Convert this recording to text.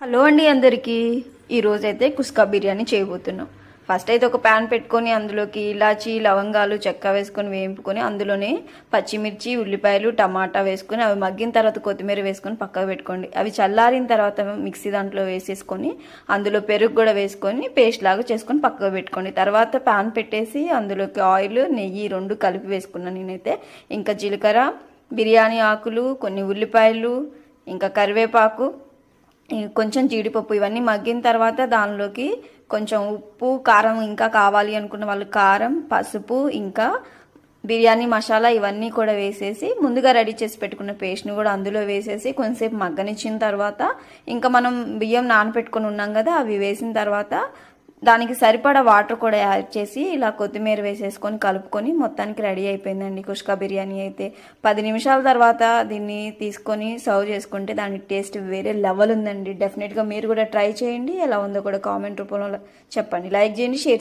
Hello అండి అందరికీ. ఈరోజైతే కుస్కా బిర్యానీ చేయబోతున్నాం. ఫస్ట్ అయితే ఒక ప్యాన్ పెట్టుకొని అందులోకి ఇలాచి లవంగాలు చెక్క వేసుకొని వేయింపుకొని అందులోనే పచ్చిమిర్చి ఉల్లిపాయలు టమాటా వేసుకొని అవి మగ్గిన తర్వాత కొత్తిమీర వేసుకొని పక్కకు పెట్టుకోండి. అవి చల్లారిన తర్వాత మిక్సీ దాంట్లో వేసేసుకొని అందులో పెరుగు కూడా వేసుకొని పేస్ట్ లాగా చేసుకొని పక్కకు పెట్టుకోండి. తర్వాత ప్యాన్ పెట్టేసి అందులోకి ఆయిల్ నెయ్యి రెండు కలిపి వేసుకున్నాను నేనైతే. ఇంకా జీలకర్ర బిర్యానీ ఆకులు కొన్ని ఉల్లిపాయలు ఇంకా కరివేపాకు కొంచెం జీడిపప్పు ఇవన్నీ మగ్గిన తర్వాత దానిలోకి కొంచెం ఉప్పు కారం ఇంకా కావాలి అనుకున్న వాళ్ళు కారం పసుపు ఇంకా బిర్యానీ మసాలా ఇవన్నీ కూడా వేసేసి ముందుగా రెడీ చేసి పెట్టుకున్న పేస్ట్ని కూడా అందులో వేసేసి కొంచెంసేపు మగ్గనిచ్చిన తర్వాత ఇంకా మనం బియ్యం నానబెట్టుకొని ఉన్నాం కదా అవి వేసిన తర్వాత దానికి సరిపడా వాటర్ కూడా యాడ్ చేసి ఇలా కొత్తిమీర వేసేసుకొని కలుపుకొని మొత్తానికి రెడీ అయిపోయిందండి కుష్కా బిర్యానీ అయితే. 10 నిమిషాల తర్వాత దీన్ని తీసుకొని సర్వ్ చేసుకుంటే దాని టేస్ట్ వేరే లెవెల్ ఉందండి. డెఫినెట్గా మీరు కూడా ట్రై చేయండి. ఎలా ఉందో కూడా కామెంట్ రూపంలో చెప్పండి. లైక్ చేయండి, షేర్